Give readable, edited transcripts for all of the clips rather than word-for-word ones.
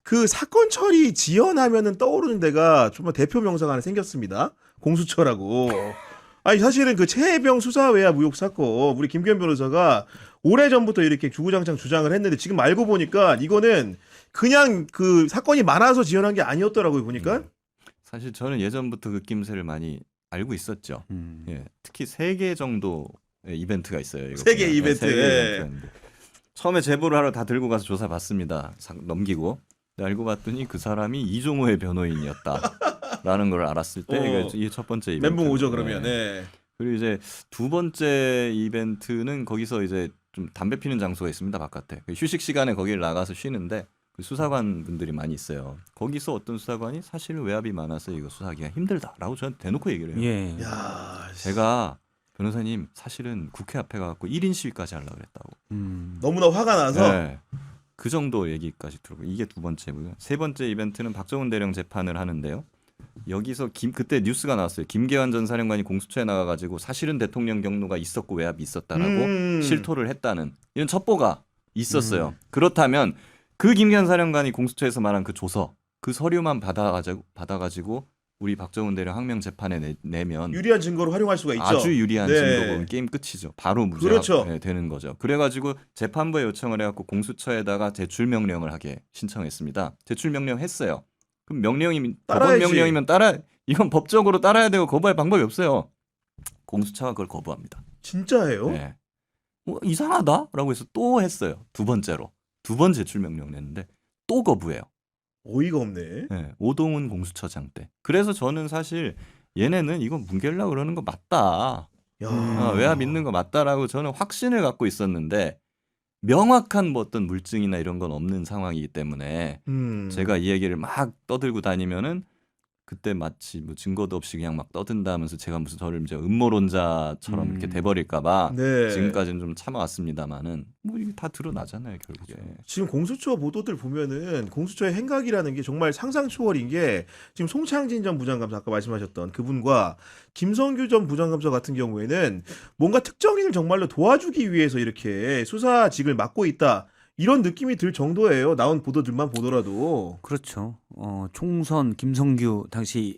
그 사건 처리 지연하면은 떠오르는 데가 정말 대표 명사가 하나 생겼습니다. 공수처라고. 아니 사실은 그 최혜병 수사 외압 의혹 사건 우리 김기현 변호사가 오래전부터 이렇게 주구장창 주장을 했는데 지금 알고 보니까 이거는 그냥 그 사건이 많아서 지연한 게 아니었더라고요 보니까. 사실 저는 예전부터 그 낌새를 많이 알고 있었죠. 예, 특히 3개 정도의 이벤트가 있어요. 이거 3개 보면. 이벤트. 네, 3개 예. 이벤트였는데. 처음에 제보를 하러 다 들고 가서 조사 받습니다. 넘기고. 근데 알고 봤더니 그 사람이 이종호의 변호인이었다라는 걸 알았을 때 이게 첫 번째 이벤트. 멘붕 오죠 그러면. 네. 그리고 이제 두 번째 이벤트는 거기서 이제 좀 담배 피는 장소가 있습니다. 바깥에. 휴식 시간에 거기를 나가서 쉬는데 그 수사관 분들이 많이 있어요. 거기서 어떤 수사관이 사실은 외압이 많아서 이거 수사하기가 힘들다라고 저한테 대놓고 얘기를 해요. 예. 야, 제가 변호사님 사실은 국회 앞에 가갖고 1인 시위까지 하려고 그랬다고. 너무나 화가 나서. 네. 그 정도 얘기까지 들고 이게 두 번째고요. 세 번째 이벤트는 박정훈 대령 재판을 하는데요. 여기서 그때 뉴스가 나왔어요. 김계환 전 사령관이 공수처에 나가가지고 사실은 대통령 경로가 있었고 외압이 있었다라고 실토를 했다는 이런 첩보가 있었어요. 그렇다면 그 김계환 사령관이 공수처에서 말한 그 조서, 그 서류만 받아가지고 우리 박정훈 대령 항명 재판에 내면 유리한 증거로 활용할 수가 있죠. 아주 유리한 네. 증거고 게임 끝이죠. 바로 무죄가 그렇죠. 되는 거죠. 그래가지고 재판부에 요청을 해갖고 공수처에다가 제출 명령을 하게 신청했습니다. 제출 명령 했어요. 그럼 명령이 법원 따라야지. 명령이면 이건 법적으로 따라야 되고 거부할 방법이 없어요. 공수처가 그걸 거부합니다. 진짜예요? 네. 이상하다라고 해서 또 했어요. 두 번째로 두 번 제출 명령 냈는데 또 거부해요. 어이가 없네. 네, 오동훈 공수처장 때. 그래서 저는 사실 얘네는 이거 뭉개려고 그러는 거 맞다. 야. 외압 있는 거 맞다라고 저는 확신을 갖고 있었는데 명확한 뭐 어떤 물증이나 이런 건 없는 상황이기 때문에 제가 이 얘기를 막 떠들고 다니면은 그때 마치 뭐 증거도 없이 그냥 막 떠든다면서 제가 무슨 저를 이제 음모론자처럼 이렇게 돼버릴까봐 네. 지금까지는 좀 참아왔습니다만은 뭐 이게 다 드러나잖아요 결국에. 지금 공수처 보도들 보면은 공수처의 행각이라는 게 정말 상상 초월인 게 지금 송창진 전 부장감사 아까 말씀하셨던 그분과 김성규 전 부장감사 같은 경우에는 뭔가 특정인을 정말로 도와주기 위해서 이렇게 수사직을 맡고 있다. 이런 느낌이 들 정도예요. 나온 보도들만 보더라도. 그렇죠. 총선 김성규 당시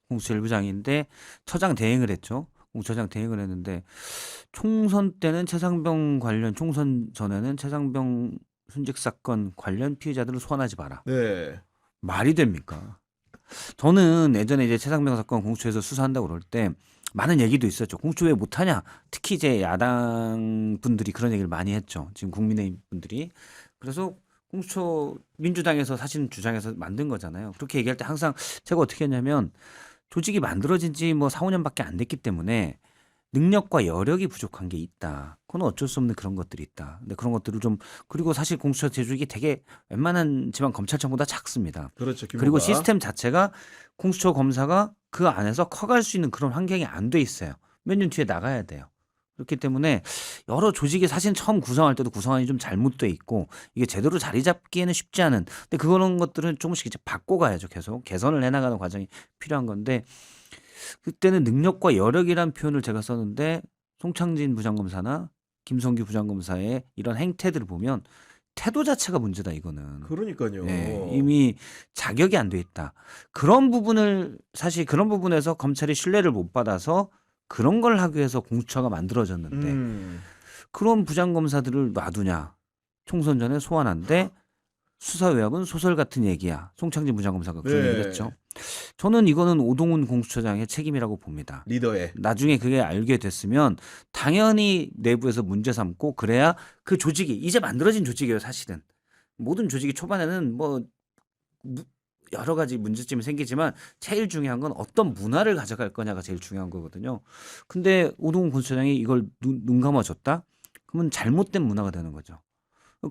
공수처 1부장인데 처장 대행을 했죠. 공수처장 대행을 했는데 총선 때는 최상병 관련 총선 전에는 최상병 순직 사건 관련 피해자들을 소환하지 마라. 네. 말이 됩니까? 저는 예전에 이제 최상병 사건 공수처에서 수사한다고 그럴 때 많은 얘기도 있었죠. 공수처 왜 못하냐? 특히 이제 야당 분들이 그런 얘기를 많이 했죠. 지금 국민의힘 분들이. 그래서 공수처 민주당에서 사실 주장해서 만든 거잖아요. 그렇게 얘기할 때 항상 제가 어떻게 했냐면 조직이 만들어진 지 뭐 4, 5년밖에 안 됐기 때문에 능력과 여력이 부족한 게 있다. 그건 어쩔 수 없는 그런 것들이 있다. 근데 그런 것들을 좀 그리고 사실 공수처 제조직이 되게 웬만한 지방 검찰청보다 작습니다. 그렇죠. 규모가. 그리고 시스템 자체가 공수처 검사가 그 안에서 커갈 수 있는 그런 환경이 안 돼 있어요. 몇 년 뒤에 나가야 돼요. 그렇기 때문에 여러 조직이 사실 처음 구성할 때도 구성안이 좀 잘못돼 있고 이게 제대로 자리 잡기에는 쉽지 않은. 근데 그런 것들은 조금씩 이제 바꿔가야죠. 계속 개선을 해나가는 과정이 필요한 건데 그때는 능력과 여력이란 표현을 제가 썼는데 송창진 부장검사나 김성규 부장검사의 이런 행태들을 보면 태도 자체가 문제다 이거는. 그러니까요. 네, 이미 자격이 안 돼 있다. 그런 부분을 사실 그런 부분에서 검찰이 신뢰를 못 받아서 그런 걸 하기 위해서 공수처가 만들어졌는데 그런 부장검사들을 놔두냐. 총선 전에 소환한데 수사 외압은 소설 같은 얘기야. 송창진 부장검사가 그런 네. 얘기를 했죠. 저는 이거는 오동훈 공수처장의 책임이라고 봅니다. 리더에. 나중에 그게 알게 됐으면 당연히 내부에서 문제 삼고 그래야 그 조직이 이제 만들어진 조직이에요 사실은. 모든 조직이 초반에는 뭐 여러 가지 문제점이 생기지만 제일 중요한 건 어떤 문화를 가져갈 거냐가 제일 중요한 거거든요. 근데 오동훈 공수처장이 이걸 눈 감아줬다? 그러면 잘못된 문화가 되는 거죠.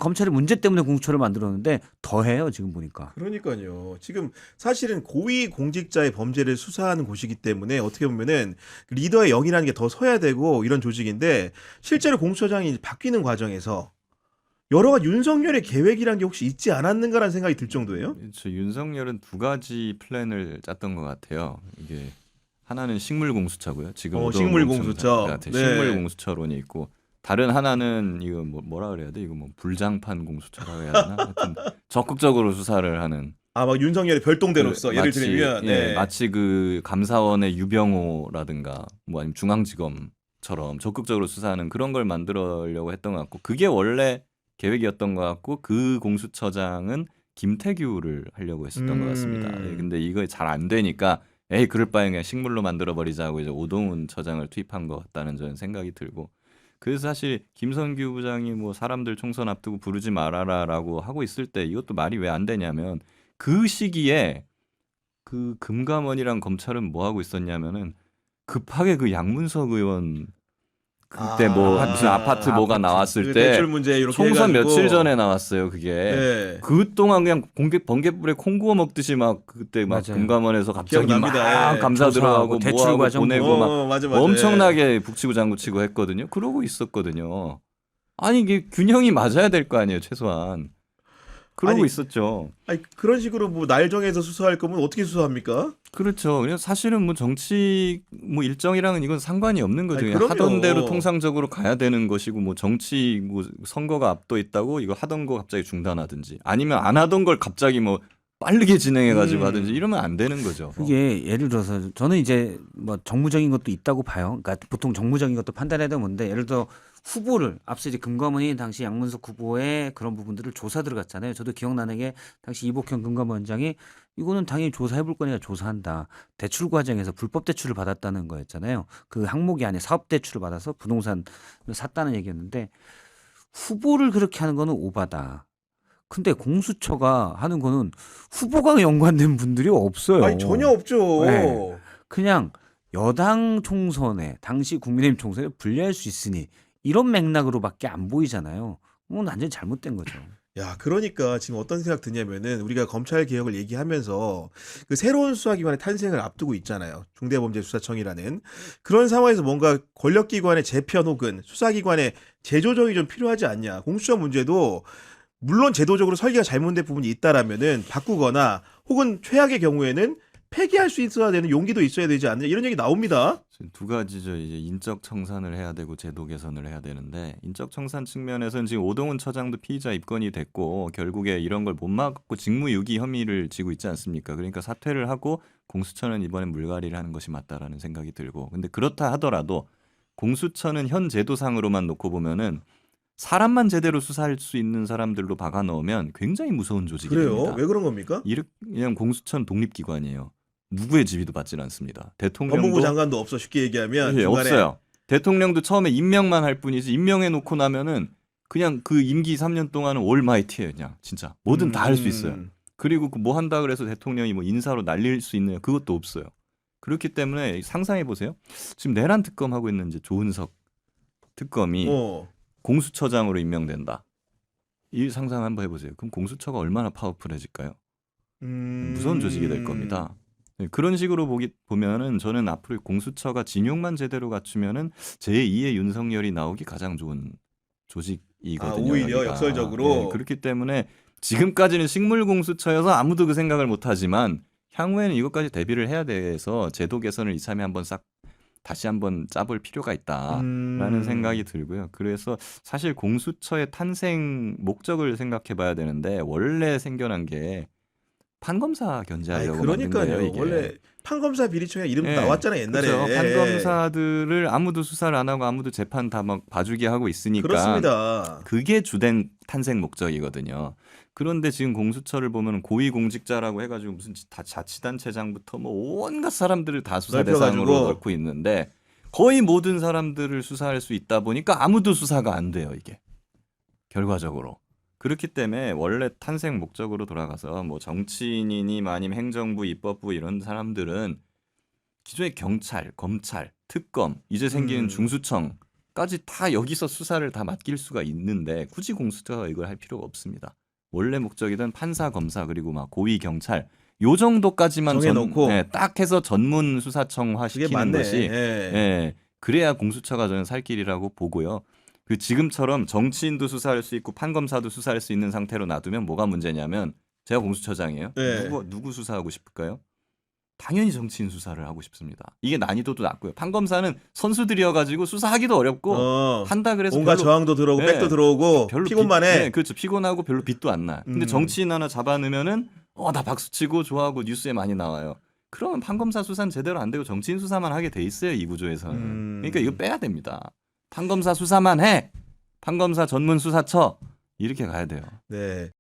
검찰이 문제 때문에 공수처를 만들었는데 더해요 지금 보니까. 그러니까요. 지금 사실은 고위 공직자의 범죄를 수사하는 곳이기 때문에 어떻게 보면은 리더의 영이라는 게 더 서야 되고 이런 조직인데 실제로 공수처장이 바뀌는 과정에서 여러 가지 윤석열의 계획이란 게 혹시 있지 않았는가라는 생각이 들 정도예요. 윤석열은 두 가지 플랜을 짰던 것 같아요. 이게 하나는 식물 공수처고요. 지금 오동훈 식물 공수처. 같은 네. 식물 공수처론이 있고 다른 하나는 이거 뭐라 그래야 돼? 이거 뭐 불장판 공수처라고 해야 되나? 하여튼 적극적으로 수사를 하는. 막 윤석열의 별동대로서 예를 마치, 들면 예, 마치 그 감사원의 유병호라든가 뭐 아니면 중앙지검처럼 적극적으로 수사하는 그런 걸 만들려고 했던 것 같고 그게 원래 계획이었던 것 같고 그 공수처장은 김태규를 하려고 했었던 것 같습니다. 예, 근데 이거 잘 안 되니까 에이 그럴 바에 그냥 식물로 만들어 버리자고 이제 오동훈 처장을 투입한 것 같다는 저는 생각이 들고 그래서 사실 김성규 부장이 뭐 사람들 총선 앞두고 부르지 말아라라고 하고 있을 때 이것도 말이 왜 안 되냐면 그 시기에 그 금감원이랑 검찰은 뭐 하고 있었냐면은 급하게 그 양문석 의원 그때 뭐 무슨 아파트 뭐가 나왔을 그 때 대출 문제 이렇게 총선 해가지고. 며칠 전에 나왔어요 그게 네. 그 동안 그냥 번개불에 콩 구워 먹듯이 막 그때 막 맞아요. 금감원에서 갑자기 막 기억납니다. 예. 감사 들어가고 대출 뭐하고 과정 보내고 막 맞아. 엄청나게 북치고 장구치고 했거든요. 그러고 있었거든요. 아니 이게 균형이 맞아야 될 거 아니에요 최소한. 그러고 아니, 있었죠. 아니 그런 식으로 뭐 날 정해서 수사할 거면 어떻게 수사합니까? 그렇죠. 그래서 사실은 뭐 정치 뭐 일정이랑은 이건 상관이 없는 거죠. 아니, 그냥 그럼요. 하던 대로 통상적으로 가야 되는 것이고 뭐 정치 뭐 선거가 앞둬 있다고 이거 하던 거 갑자기 중단하든지 아니면 안 하던 걸 갑자기 뭐 빠르게 진행해 가지고 하든지 이러면 안 되는 거죠. 그게 예를 들어서 저는 이제 뭐 정무적인 것도 있다고 봐요. 그러니까 보통 정무적인 것도 판단해야 되는 건데 예를 들어 후보를 앞서 이제 금감원이 당시 양문석 후보의 그런 부분들을 조사 들어갔잖아요. 저도 기억나는 게 당시 이복현 금감원장이 이거는 당연히 조사해 볼 거니까 조사한다. 대출 과정에서 불법 대출을 받았다는 거였잖아요. 그 항목이 안에 사업 대출을 받아서 부동산을 샀다는 얘기였는데 후보를 그렇게 하는 거는 오바다. 근데 공수처가 하는 거는 후보가 연관된 분들이 없어요. 아니 전혀 없죠. 네. 그냥 여당 총선에 당시 국민의힘 총선에 불리할 수 있으니 이런 맥락으로밖에 안 보이잖아요. 완전히 잘못된 거죠. 야, 그러니까 지금 어떤 생각 드냐면은 우리가 검찰 개혁을 얘기하면서 그 새로운 수사기관의 탄생을 앞두고 있잖아요. 중대범죄수사청이라는 그런 상황에서 뭔가 권력기관의 재편 혹은 수사기관의 재조정이 좀 필요하지 않냐. 공수처 문제도 물론 제도적으로 설계가 잘못된 부분이 있다라면은 바꾸거나 혹은 최악의 경우에는 폐기할 수 있어야 되는 용기도 있어야 되지 않느냐 이런 얘기 나옵니다. 지금 두 가지죠. 이제 인적 청산을 해야 되고 제도 개선을 해야 되는데 인적 청산 측면에서는 지금 오동훈 처장도 피의자 입건이 됐고 결국에 이런 걸 못 막고 직무유기 혐의를 지고 있지 않습니까? 그러니까 사퇴를 하고 공수처는 이번엔 물갈이를 하는 것이 맞다라는 생각이 들고 근데 그렇다 하더라도 공수처는 현 제도상으로만 놓고 보면은 사람만 제대로 수사할 수 있는 사람들로 박아 넣으면 굉장히 무서운 조직이 그래요? 됩니다. 왜 그런 겁니까? 그냥 공수처는 독립기관이에요. 누구의 지위도 받지는 않습니다. 대통령도 법무부 장관도 없어 쉽게 얘기하면 예, 중간에. 없어요. 대통령도 처음에 임명만 할 뿐이지 임명해 놓고 나면은 그냥 그 임기 3년 동안은 올마이티예요. 그냥 진짜 뭐든 다 할 수 있어요. 그리고 그 뭐 한다 그래서 대통령이 뭐 인사로 날릴 수 있는 그것도 없어요. 그렇기 때문에 상상해 보세요. 지금 내란 특검 하고 있는 이제 조은석 특검이 공수처장으로 임명된다. 이 상상 한번 해보세요. 그럼 공수처가 얼마나 파워풀해질까요? 무서운 조직이 될 겁니다. 네, 그런 식으로 보면은 저는 앞으로 공수처가 진용만 제대로 갖추면은 제2의 윤석열이 나오기 가장 좋은 조직이거든요. 오히려 여기가. 역설적으로. 네, 그렇기 때문에 지금까지는 식물공수처여서 아무도 그 생각을 못하지만 향후에는 이것까지 대비를 해야 돼서 제도 개선을 이참에 한번 다시 한번 짜볼 필요가 있다라는 생각이 들고요. 그래서 사실 공수처의 탄생 목적을 생각해 봐야 되는데 원래 생겨난 게 판검사 견제하려고 만든 거예요. 이게. 원래 판검사 비리청에 이름 예, 나왔잖아요 옛날에. 그렇죠. 판검사들을 아무도 수사를 안 하고 아무도 재판 다 막 봐주게 하고 있으니까 그렇습니다. 그게 주된 탄생 목적이거든요. 그런데 지금 공수처를 보면 고위공직자라고 해가지고 무슨 자치단체장부터 뭐 온갖 사람들을 다 수사 대상으로 넣고 있는데 거의 모든 사람들을 수사할 수 있다 보니까 아무도 수사가 안 돼요 이게 결과적으로. 그렇기 때문에 원래 탄생 목적으로 돌아가서 뭐 정치인이니 아니면 행정부, 입법부 이런 사람들은 기존의 경찰, 검찰, 특검, 이제 생기는 중수청까지 다 여기서 수사를 다 맡길 수가 있는데 굳이 공수처가 이걸 할 필요가 없습니다. 원래 목적이던 판사, 검사 그리고 막 고위 경찰 요 정도까지만 정해놓고 딱 해서 전문 수사청화 시키는 것이 그래야 공수처가 저는 살 길이라고 보고요. 그 지금처럼 정치인도 수사할 수 있고 판검사도 수사할 수 있는 상태로 놔두면 뭐가 문제냐면 제가 공수처장이에요. 누구 수사하고 싶을까요? 당연히 정치인 수사를 하고 싶습니다. 이게 난이도도 낮고요. 판검사는 선수들이어가지고 수사하기도 어렵고 한다 그래서 온갖 별로 저항도 들어오고 네. 백도 들어오고 별로 피곤만 해. 네, 그렇죠. 피곤하고 별로 빚도 안 나. 근데 정치인 하나 잡아넣으면은 나 박수치고 좋아하고 뉴스에 많이 나와요. 그러면 판검사 수사는 제대로 안 되고 정치인 수사만 하게 돼 있어요. 이 구조에서는. 그러니까 이거 빼야 됩니다. 판검사 수사만 해. 판검사 전문 수사처 이렇게 가야 돼요. 네.